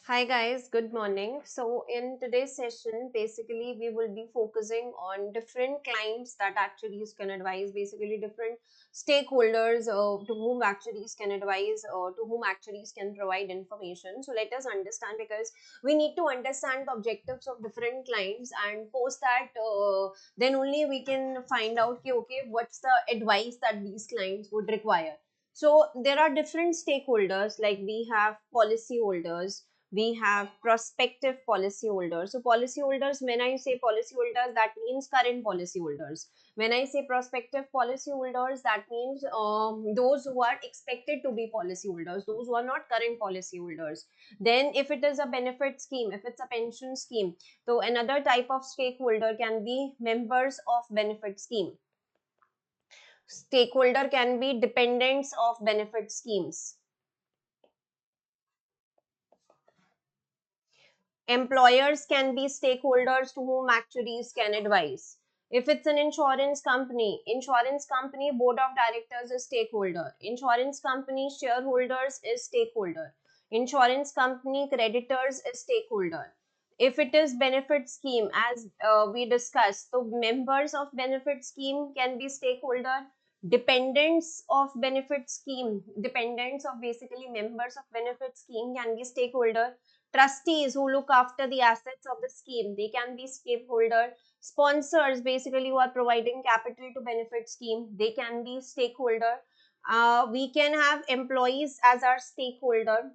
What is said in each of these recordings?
Hi guys, good morning. So in today's session, basically we will be focusing on different clients that actuaries can advise, basically different stakeholders to whom actuaries can advise or to whom actuaries can provide information. So let us understand, because we need to understand the objectives of different clients, and post that then only we can find out okay, what's the advice that these clients would require. So there are different stakeholders, like we have policyholders, we have prospective policyholders. So policyholders, when I say policyholders, that means current policyholders. When I say prospective policyholders, that means those who are expected to be policyholders, those who are not current policyholders. Then if it is a benefit scheme, if it's a pension scheme, so another type of stakeholder can be members of benefit scheme. Stakeholder can be dependents of benefit schemes. Employers can be stakeholders to whom actuaries can advise. If it's an insurance company board of directors is stakeholder. Insurance company shareholders is stakeholder. Insurance company creditors is stakeholder. If it is benefit scheme, as we discussed, so members of benefit scheme can be stakeholder. Dependents of basically members of benefit scheme can be stakeholder. Trustees who look after the assets of the scheme, they can be stakeholder. Sponsors, basically who are providing capital to benefit scheme, they can be stakeholder. We can have employees as our stakeholder.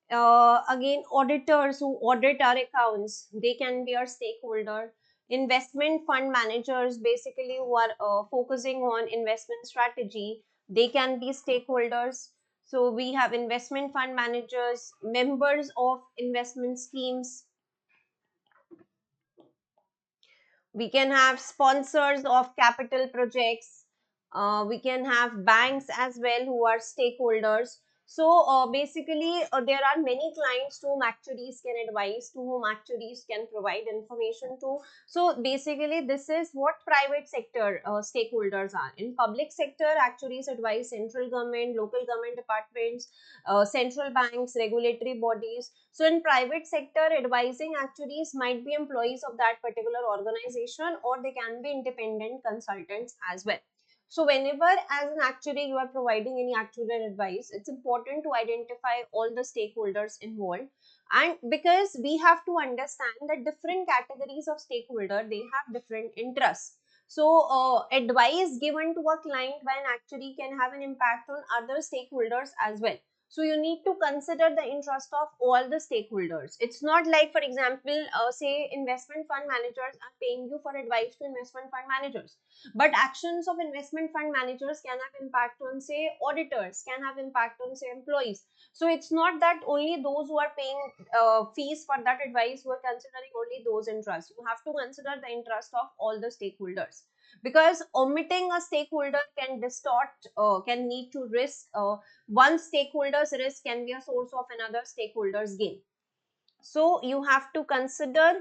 Again, auditors who audit our accounts, they can be our stakeholder. Investment fund managers, basically who are focusing on investment strategy, they can be stakeholders. So we have investment fund managers, members of investment schemes. We can have sponsors of capital projects. We can have banks as well who are stakeholders. So basically there are many clients to whom actuaries can advise, to whom actuaries can provide information to. So basically this is what private sector stakeholders are. In public sector, actuaries advise central government, local government departments, central banks, regulatory bodies. So in private sector, advising actuaries might be employees of that particular organization, or they can be independent consultants as well. So whenever as an actuary you are providing any actuarial advice, it's important to identify all the stakeholders involved. And because we have to understand that different categories of stakeholder, they have different interests. So advice given to a client by an actuary can have an impact on other stakeholders as well. So you need to consider the interest of all the stakeholders. It's not like, for example, say investment fund managers are paying you for advice to investment fund managers, but actions of investment fund managers can have impact on, say, auditors, can have impact on, say, employees. So it's not that only those who are paying fees for that advice who are considering only those interests. You have to consider the interest of all the stakeholders, because omitting a stakeholder can distort, can lead to risk. One stakeholder's risk can be a source of another stakeholder's gain. So you have to consider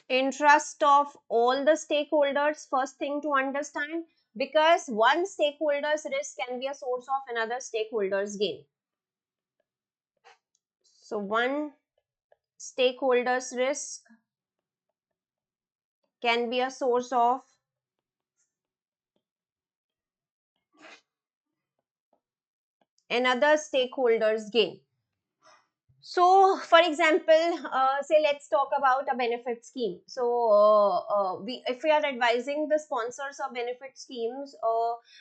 interest of all the stakeholders, first thing to understand, because one stakeholder's risk can be a source of another stakeholder's gain. So one stakeholder's risk can be a source of another stakeholder's gain. So, for example, say let's talk about a benefit scheme. So, if we are advising the sponsors of benefit schemes,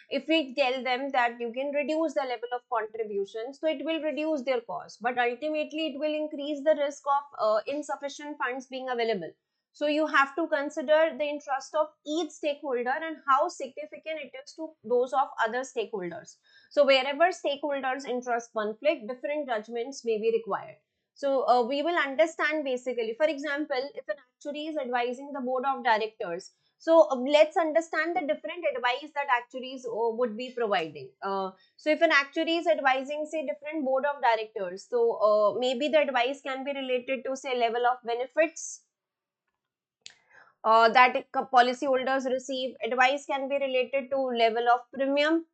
if we tell them that you can reduce the level of contributions, so it will reduce their cost, but ultimately it will increase the risk of insufficient funds being available. So, you have to consider the interest of each stakeholder and how significant it is to those of other stakeholders. So wherever stakeholders interest conflict, different judgments may be required. So we will understand, basically, for example, if an actuary is advising the board of directors, so let's understand the different advice that actuaries would be providing. So if an actuary is advising, say, different board of directors, so maybe the advice can be related to, say, level of benefits that policyholders receive. Advice can be related to level of premium,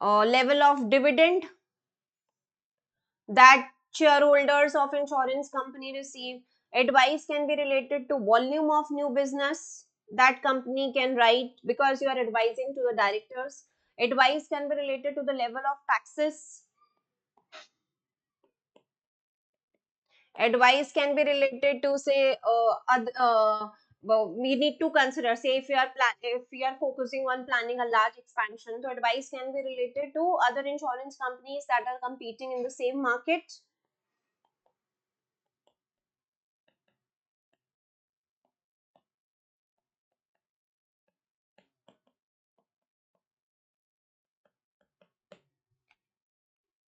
level of dividend, that shareholders of insurance company receive. Advice can be related to volume of new business that company can write because you are advising to the directors. Advice can be related to the level of taxes. Advice can be related to say well, we need to consider, say if if we are focusing on planning a large expansion, so advice can be related to other insurance companies that are competing in the same market.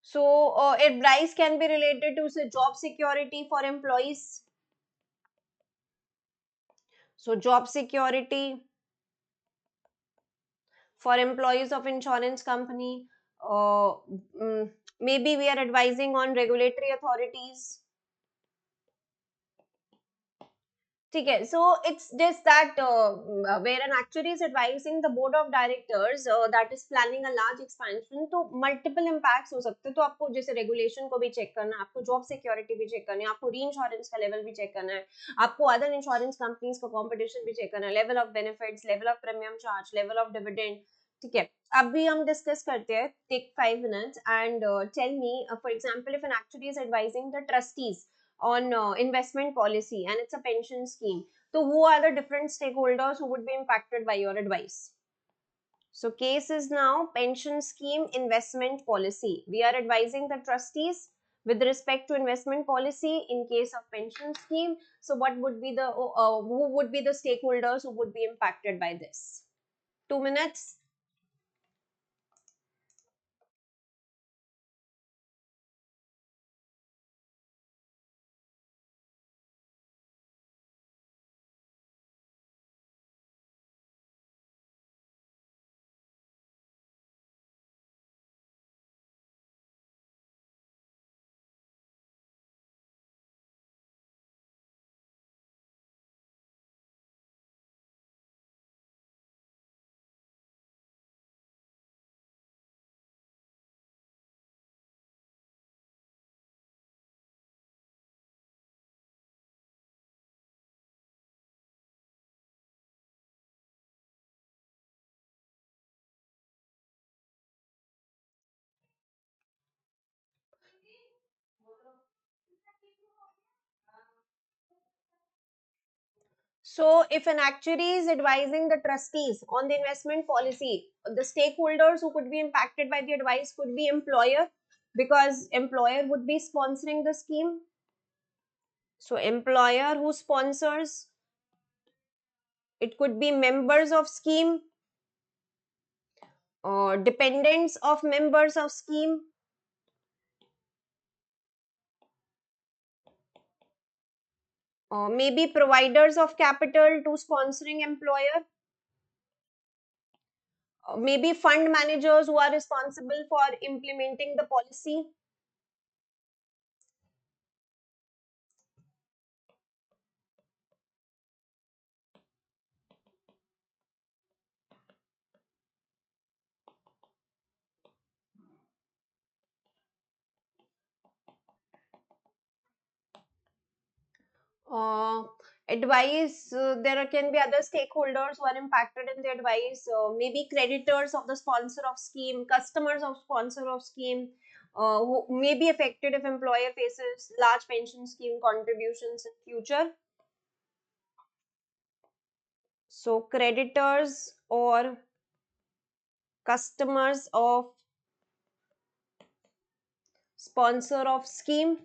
So advice can be related to say job security for employees. So job security for employees of insurance company. Uh, mm, Maybe we are advising on regulatory authorities. Okay, so it's just that where an actuary is advising the board of directors that is planning a large expansion, तो multiple impacts हो सकते हैं. तो आपको जैसे regulation को भी check करना है, आपको job security भी check करनी है, आपको reinsurance का level भी check करना है, आपको other insurance companies का competition भी check करना है, level of benefits, level of premium charge, level of dividend. ठीक है, अभी हम डिस्कस करते हैं. Take 5 minutes and tell me, for example, if an actuary is advising the trustees on investment policy and it's a pension scheme, so who are the different stakeholders who would be impacted by your advice? So case is now pension scheme investment policy. We are advising the trustees with respect to investment policy in case of pension scheme. So what would be the who would be the stakeholders who would be impacted by this? 2 minutes. So, if an actuary is advising the trustees on the investment policy, the stakeholders who could be impacted by the advice could be employer, because employer would be sponsoring the scheme. So, employer who sponsors, it could be members of scheme, or dependents of members of scheme, or maybe providers of capital to sponsoring employer, or maybe fund managers who are responsible for implementing the policy. uh, Advice, there can be other stakeholders who are impacted in the advice, maybe creditors of the sponsor of scheme, customers of sponsor of scheme, who may be affected if employer faces large pension scheme contributions in future. So creditors or customers of sponsor of scheme.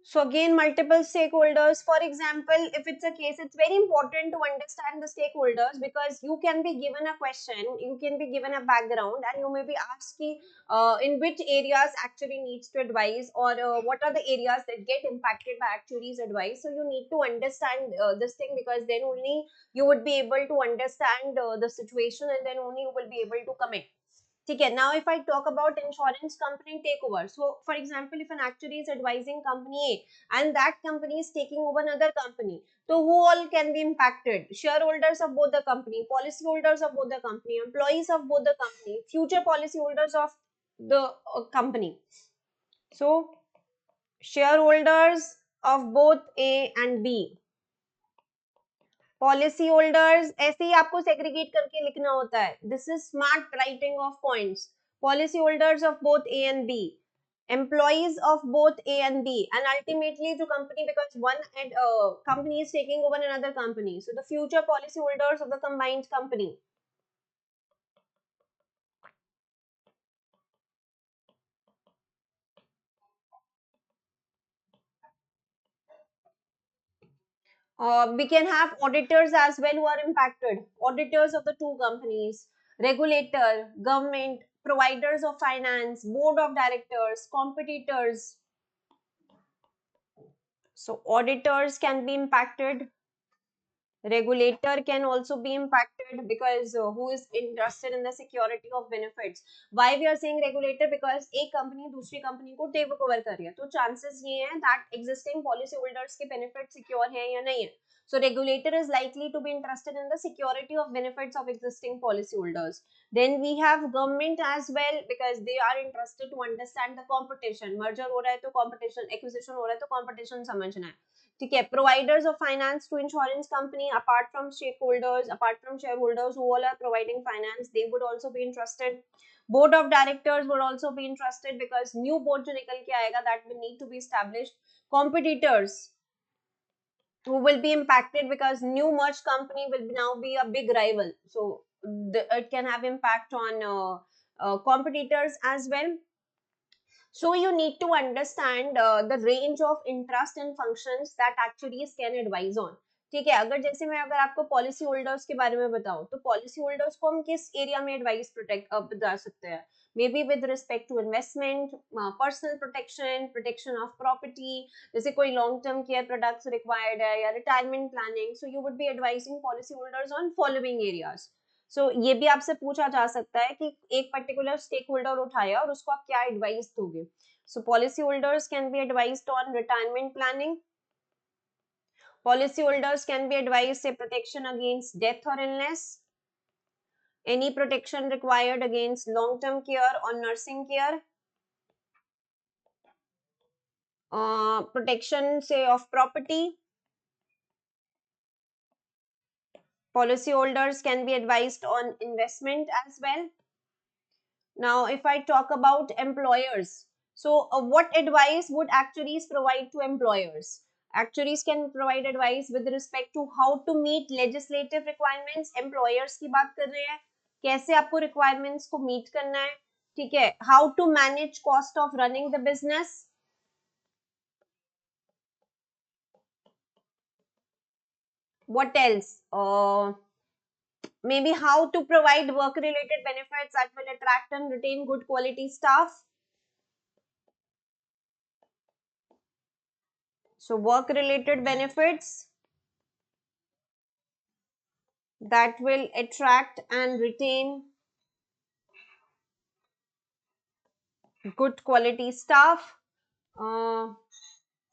So again, multiple stakeholders. For example, if it's a case, it's very important to understand the stakeholders, because you can be given a question, you can be given a background, and you may be asked in which areas actually needs to advise, or what are the areas that get impacted by actuaries advice. So you need to understand this thing, because then only you would be able to understand the situation, and then only you will be able to comment. Okay, now if I talk about insurance company takeover, so for example, if an actuary is advising company A and that company is taking over another company, so who all can be impacted? Shareholders of both the company, policyholders of both the company, employees of both the company, future policyholders of the company. So shareholders of both A and B. Policy holders ऐसे ही आपको segregate करके लिखना होता है. This is smart writing of points. Policy holders of both A and B, employees of both A and B, and ultimately to company, because one company is taking over another company. So the future policy holders of the combined company. We can have auditors as well who are impacted. Auditors of the two companies, regulator, government, providers of finance, board of directors, competitors. So auditors can be impacted. Regulator can also be impacted because who is interested in the security of benefits. Why we are saying regulator? Because एक company दूसरी company को take over कर रही है, तो chances ये हैं that existing policy holders के benefits secure हैं या नहीं है. So regulator is likely to be interested in the security of benefits of existing policy holders. Then we have government as well, because they are interested to understand the competition. Merger हो रहा है तो competition, acquisition हो रहा है तो competition समझना है. ठीक है. Providers of finance to insurance company, apart from stakeholders, apart from shareholders who all are providing finance, they would also be interested. Board of directors would also be interested because new board जो निकल के आएगा, that will need to be established. Competitors who will be impacted because new merged company will now be a big rival, so it can have impact on competitors as well. So you need to understand the range of interest and functions that actuaries can advise on. ठीक है. अगर जैसे मैं अगर आपको policy holders के बारे में बताऊं, तो पॉलिसी होल्डर्स को हम किस एरिया में एडवाइस प्रोटेक्ट बता सकते हैं? May be with respect to investment, personal protection, protection of property, जैसे कोई long term care products required है, या retirement planning. So you would be advising policy holders on following areas. So ये भी आपसे पूछा जा सकता है कि एक पर्टिकुलर स्टेक होल्डर उठाया और उसको आप क्या एडवाइस दोगे. So policy holders can be advised on retirement planning. Policy holders can be advised, say, protection against death or illness, any protection required against long-term care or nursing care, protection, say, of property. Policy holders can be advised on investment as well. Now, if I talk about employers, so what advice would actuaries provide to employers? Actuaries can provide advice with respect to how to meet legislative requirements. Employers की बात कर रहे हैं, कैसे आपको requirements को meet करना है. ठीक है. How to manage cost of running the business. What else? Maybe how to provide work related benefits that will attract and retain good quality staff. So work related benefits that will attract and retain good quality staff.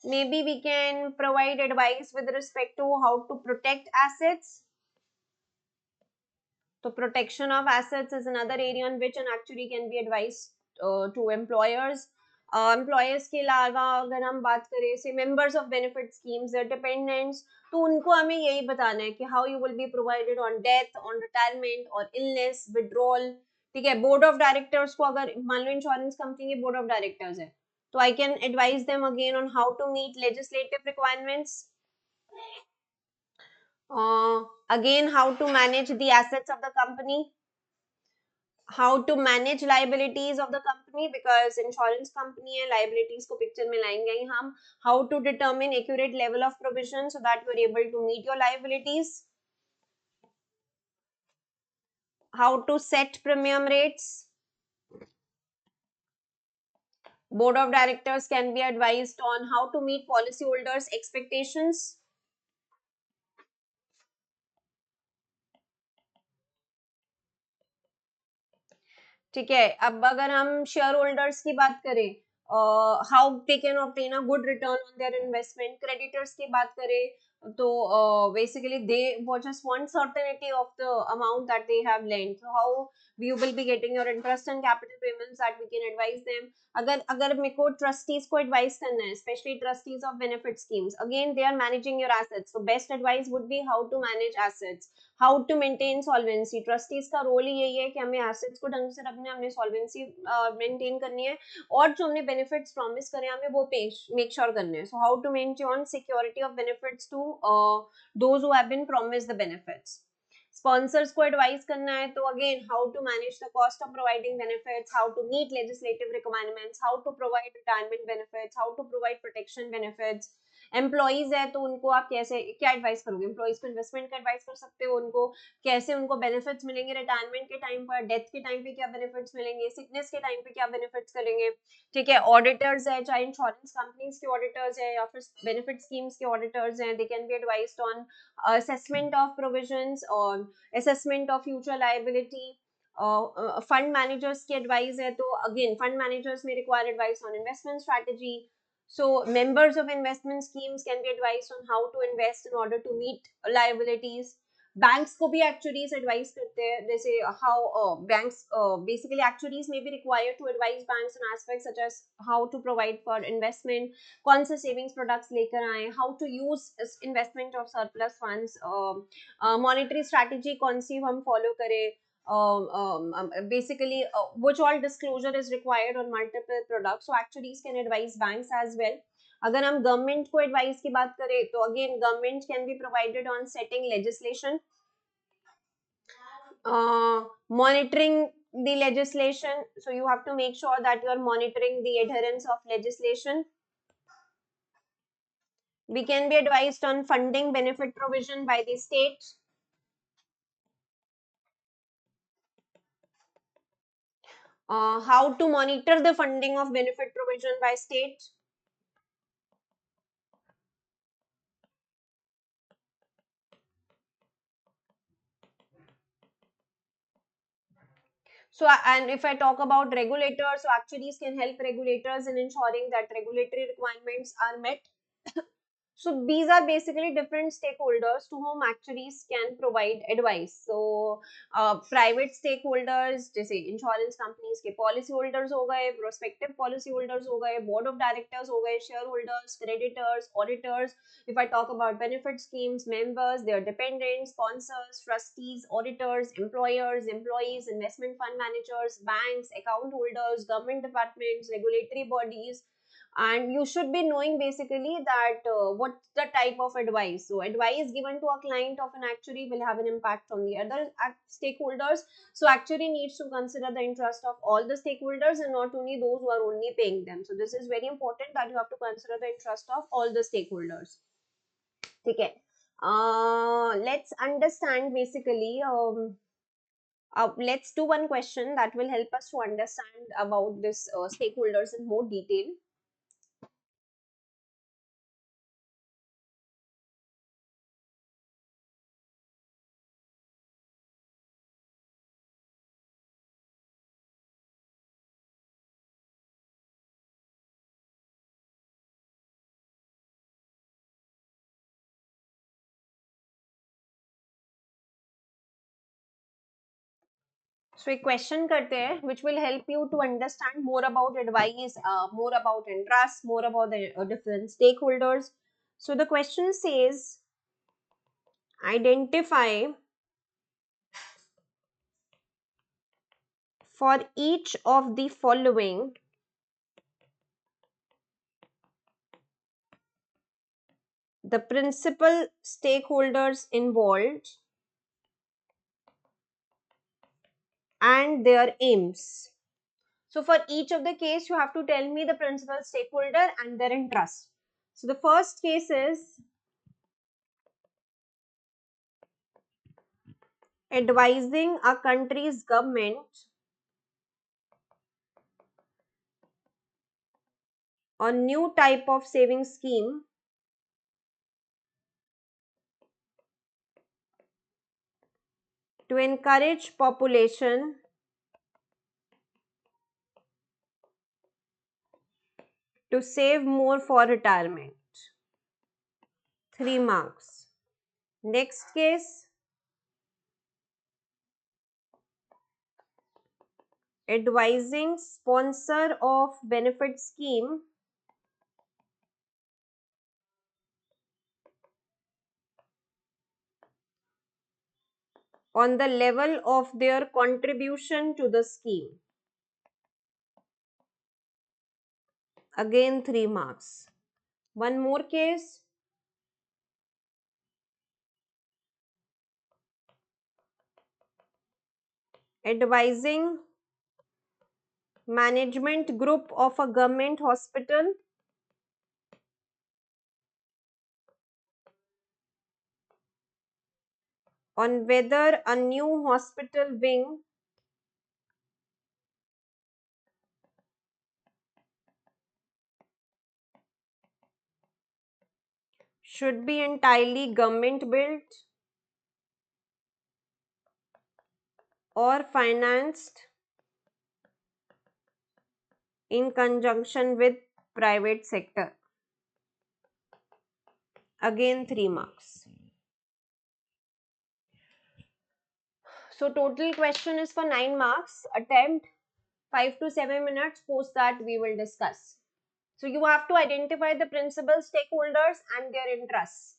Maybe we can provide advice with respect to how to protect assets. So protection of assets is another area in which an actuary can be advised to employers. Employers के अलावा अगर हम बात करें से members of benefit schemes, their dependents, तो उनको हमें यही बताना है कि how you will be provided on death, on retirement or illness, withdrawal. ठीक है. बोर्ड ऑफ डायरेक्टर्स को अगर मान लो इंश्योरेंस कंपनी के बोर्ड ऑफ डायरेक्टर्स है, तो I can advise them again on how to meet legislative requirements. Again, how to manage the assets of the company, how to manage liabilities of the company, because insurance company है, liabilities को picture में लाएंगे ही हम. How to determine accurate level of provision so that you are able to meet your liabilities. How to set premium rates. Board of directors can be advised on how to meet policyholders' expectations. ठीक है. अब अगर हम share holders की बात करें, how they can obtain a good return on their investment. Creditors की बात करें, So basically, they just want certainty of the amount that they have lent. So how you will be getting your interest and capital payments, that we can advise them. अगर अगर मेरे को trustees को advise करना है, especially trustees of benefit schemes, again they are managing your assets. So best advice would be how to manage assets, how to maintain solvency. Trustees का role ही यही है कि हमें assets को ढंग से रखना है, हमने solvency maintain करनी है, और जो हमने benefits promise करें हमें वो make sure करने हैं. So how to maintain security of benefits to those who have been promised the benefits. Sponsors को advise करना है, तो again how to manage the cost of providing benefits, how to meet legislative requirements, how to provide retirement benefits, how to provide protection benefits. Employees है तो उनको आप कैसे क्या एडवाइस करोगे, एम्प्लॉइज को इन्वेस्टमेंट का एडवाइस कर सकते हो, उनको कैसे उनको बेनिफिट्स मिलेंगे रिटायरमेंट के टाइम पर, डेथ के टाइम पे क्या बेनिफिट्स मिलेंगे, सिकनेस के टाइम पे क्या बेनिफिट्स करेंगे. ठीक है, ऑडिटर्स है, चाहे इंश्योरेंस कंपनीज के ऑडिटर्स है या फिर बेनिफिट स्कीम्स के ऑडिटर्स हैं, they can be advised on assessment of provisions और assessment of future liability. Fund managers की एडवाइस है, तो अगेन फंड मैनेजर्स में require advice on investment strategy. So members of investment schemes can be advised on how to invest in order to meet liabilities. Banks को भी actuaries advise करते हैं, जैसे how banks basically actuaries may be required to advise banks on aspects such as how to provide for investment, कौन से savings products लेकर आए, how to use investment of surplus funds, monetary strategy कौन सी हम follow करें. Basically, which all disclosure is required on multiple products. So actuaries can advise banks as well. अगर हम government को एडवाइस की बात करें तो again government can be provided on setting legislation, monitoring the legislation. So you have to make sure that you are monitoring the adherence of legislation. We can be advised on funding benefit provision by the state. How to monitor the funding of benefit provision by state. So, and if I talk about regulators, so actuaries can help regulators in ensuring that regulatory requirements are met. So these are basically different stakeholders to whom actuaries can provide advice. So private stakeholders जैसे insurance companies के policy holders हो गए, prospective policy holders हो गए, board of directors हो गए, shareholders, creditors, auditors. If I talk about benefit schemes, members, their dependents, sponsors, trustees, auditors, employers, employees, investment fund managers, banks, account holders, government departments, regulatory bodies. And you should be knowing basically that what's the type of advice. So advice given to a client of an actuary will have an impact on the other stakeholders. So actuary needs to consider the interest of all the stakeholders and not only those who are only paying them. So this is very important that you have to consider the interest of all the stakeholders. Okay, let's understand basically let's do one question that will help us to understand about this stakeholders in more detail. So एक question करते हैं which will help you to understand more about advice, more about interest, more about the different stakeholders. So the question says, identify for each of the following the principal stakeholders involved and their aims. So for each of the case, you have to tell me the principal stakeholder and their interest. So the first case is advising a country's government on new type of saving scheme to encourage population to save more for retirement. 3 marks. Next case, advising sponsor of benefit scheme on the level of their contribution to the scheme. Again 3 marks. One more case, advising management group of a government hospital on whether a new hospital wing should be entirely government built or financed in conjunction with private sector. Again 3 marks. So total question is for 9 marks. Attempt 5 to 7 minutes. Post that we will discuss. So you have to identify the principal stakeholders and their interests.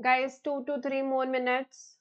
Guys, 2 to 3 more minutes.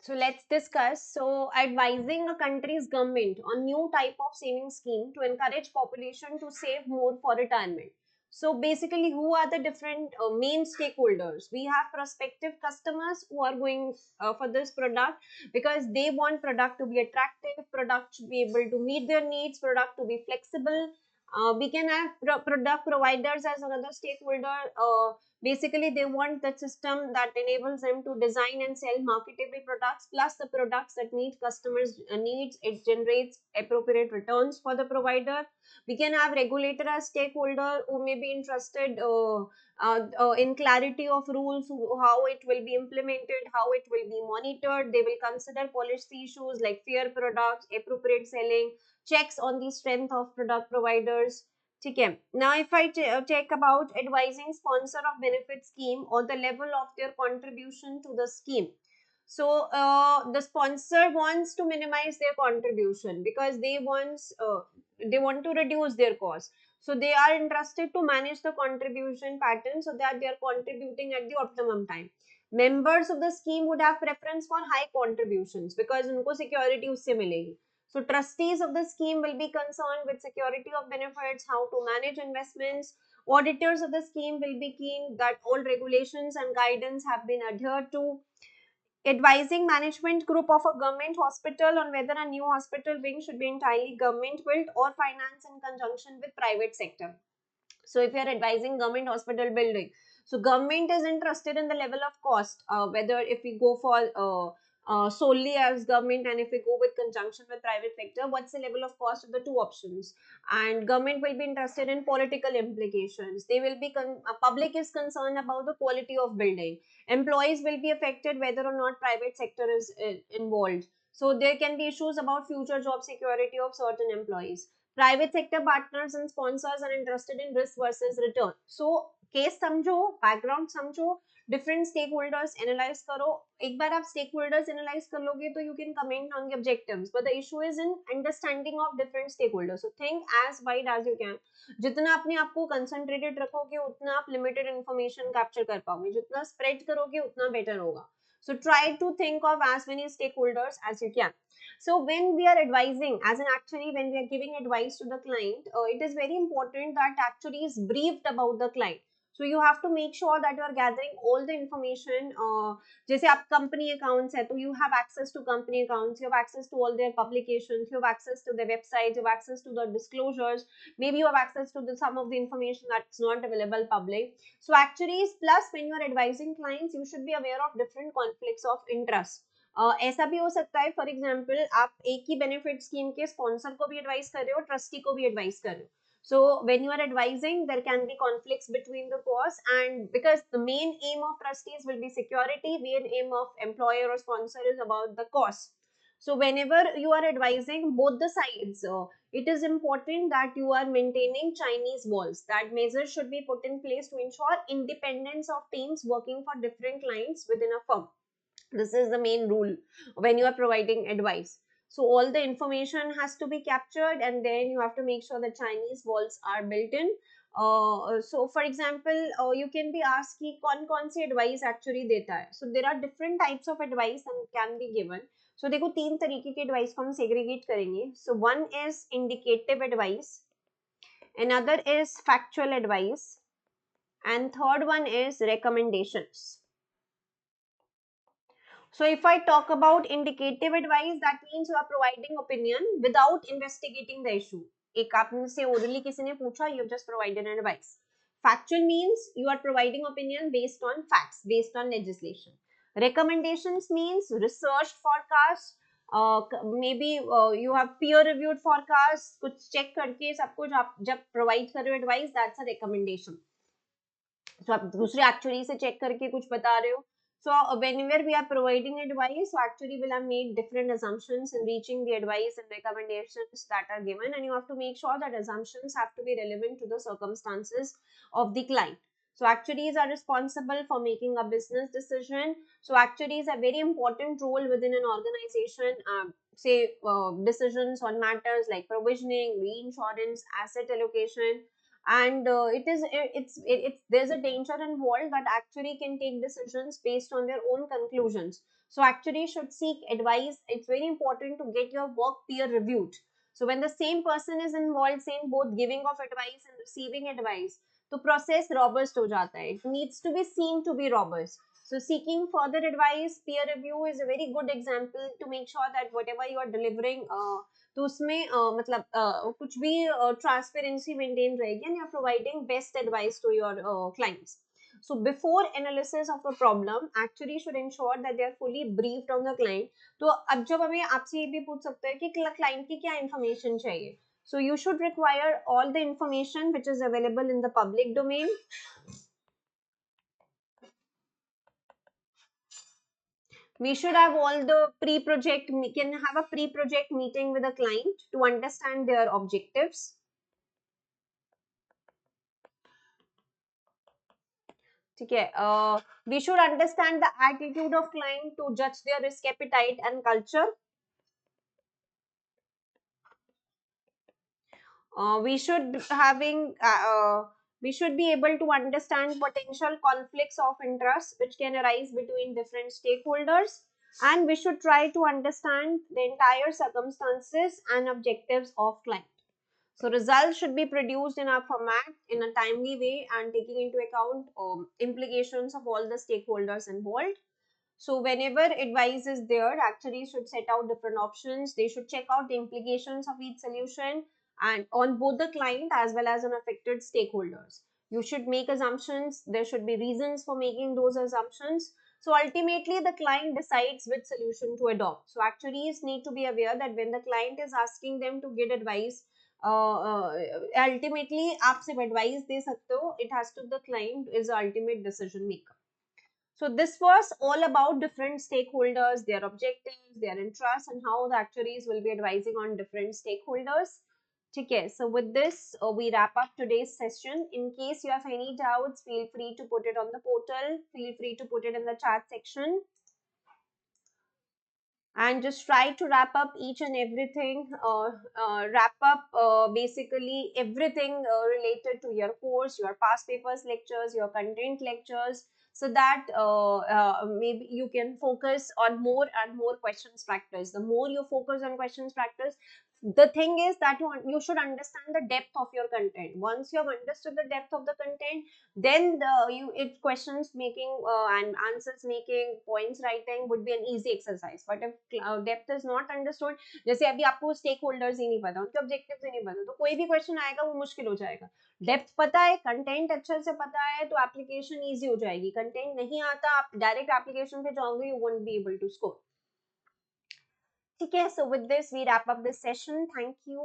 So let's discuss. So advising a country's government on new type of saving scheme to encourage population to save more for retirement. So basically, who are the different main stakeholders? We have prospective customers who are going for this product because they want product to be attractive, product to be able to meet their needs, product to be flexible. We can have product providers as another stakeholder. Basically, they want that system that enables them to design and sell marketable products plus the products that meet customers needs. It generates appropriate returns for the provider. We can have regulator as stakeholder who may be interested in clarity of rules, how it will be implemented, how it will be monitored. They will consider policy issues like fair products, appropriate selling, checks on the strength of product providers. ठीक है. Now if I check about advising sponsor of benefit scheme or the level of their contribution to the scheme. So the sponsor wants to minimize their contribution because they want to reduce their cost. So they are interested to manage the contribution pattern so that they are contributing at the optimum time. Members of the scheme would have preference for high contributions because उनको security उससे मिलेगी. So trustees of the scheme will be concerned with security of benefits, how to manage investments. Auditors of the scheme will be keen that all regulations and guidance have been adhered to. Advising management group of a government hospital on whether a new hospital wing should be entirely government built or financed in conjunction with private sector. So if you are advising government hospital building, so government is interested in the level of cost, whether if we go for solely as government and if we go with conjunction with private sector, what's the level of cost of the two options. And government will be interested in political implications. They will be public is concerned about the quality of building. Employees will be affected whether or not private sector is involved. So there can be issues about future job security of certain employees. Private sector partners and sponsors are interested in risk versus return. So case समझो, background समझो, different stakeholders analyze करो. एक बार आप stakeholders analyze कर लोगे तो you can comment on the objectives. But the issue is in understanding of different stakeholders. So think as wide as you can. जितना अपने आप को concentrated रखोगे उतना आप limited information capture कर पाओगे. जितना spread करोगे उतना better होगा. So try to think of as many stakeholders as you can. So when we are advising, as an actuary, when we are giving advice to the client, it is very important that actuary is briefed about the client. So you have to make sure that you are gathering all the information. जैसे आप company accounts है, तो you have access to company accounts, you have access to all their publications, you have access to their websites, you have access to the disclosures. Maybe you have access to some of the information that's not available public. So actuaries plus when you are advising clients, you should be aware of different conflicts of interest. ऐसा भी हो सकता है, for example आप एक ही benefit scheme के sponsor को भी एडवाइस कर रहे हो, ट्रस्टी को भी एडवाइस कर रहे हो. So when you are advising, there can be conflicts between the costs, and because the main aim of trustees will be security, main aim of employer or sponsor is about the cost. So whenever you are advising both the sides, it is important that you are maintaining Chinese walls. That measures should be put in place to ensure independence of teams working for different clients within a firm. This is the main rule when you are providing advice. So all the information has to be captured, and then you have to make sure the Chinese walls are built in. So for example, you can be asked कि कौन सी advice actually देता है. So there are different types of advice and can be given. So देखो तीन तरीके के advice को हम segregate करेंगे. So one is indicative advice, another is factual advice, and third one is recommendations. So if I talk about indicative advice, that means you are providing opinion without investigating the issue. एक आपसे orally किसी ने पूछा, you have just provided an advice. Factual means you are providing opinion based on facts, based on legislation. Recommendations means researched forecast. Maybe you have peer reviewed forecast, कुछ check करके सब कुछ आप जब provide कर रहे हो advice, that's a recommendation. So आप दूसरे actuary से check करके कुछ बता रहे हो. So whenever we are providing advice, so actually will have made different assumptions in reaching the advice and recommendations that are given, and you have to make sure that assumptions have to be relevant to the circumstances of the client. So actuaries are responsible for making a business decision. So actuaries have very important role within an organization. Say decisions on matters like provisioning, reinsurance, asset allocation. and it's there's a danger involved that actuary can take decisions based on their own conclusions. So actuary should seek advice. It's very important to get your work peer reviewed. So when the same person is involved, say in both giving of advice and receiving advice, तो process robust हो जाता है. It needs to be seen to be robust. So seeking further advice, peer review is a very good example to make sure that whatever you are delivering, तो उसमें मतलब कुछ भी transparency maintain रहेगी and you're providing best advice to your clients. So before analysis of a problem, actually should ensure that they are fully briefed on the client. तो अब जब हमें आपसे ये भी पूछ सकते हैं कि client की क्या information चाहिए, so you should require all the information which is available in the public domain. We should have all the pre-project, we can have a pre-project meeting with the client to understand their objectives. ठीक है, we should understand the attitude of client to judge their risk appetite and culture. We should having we should be able to understand potential conflicts of interest which can arise between different stakeholders, and we should try to understand the entire circumstances and objectives of client. So results should be produced in a format in a timely way and taking into account implications of all the stakeholders involved. So whenever advice is there, actuaries should set out different options. They should check out the implications of each solution and on both the client as well as on affected stakeholders. You should make assumptions. There should be reasons for making those assumptions. So ultimately, the client decides which solution to adopt. So actuaries need to be aware that when the client is asking them to get advice, ultimately आप सिर्फ advice दे सकते हो. It has to the client is the ultimate decision maker. So this was all about different stakeholders, their objectives, their interests, and how the actuaries will be advising on different stakeholders. Okay, so with this, we wrap up today's session. In case you have any doubts, feel free to put it on the portal. Feel free to put it in the chat section. And just try to wrap up each and everything, wrap up basically everything related to your course, your past papers lectures, your content lectures, so that maybe you can focus on more and more questions practice. The more you focus on questions practice, the thing is that you should understand the depth of your content. Once you have understood the depth of the content, then it questions making and answers making, points writing would be an easy exercise. But if depth is not understood, जैसे अभी आपको stake holders ही नहीं पता, उनके objectives ही नहीं पता, तो कोई भी क्वेश्चन आएगा वो मुश्किल हो जाएगा. डेप्थ पता है, कंटेंट अच्छे से पता है, तो एप्लीकेशन इजी हो जाएगी. कंटेंट नहीं आता, आप डायरेक्ट एप्लीकेशन पे जाओगे, you won't be able to score. ठीक है, so with this we wrap up this session. Thank you.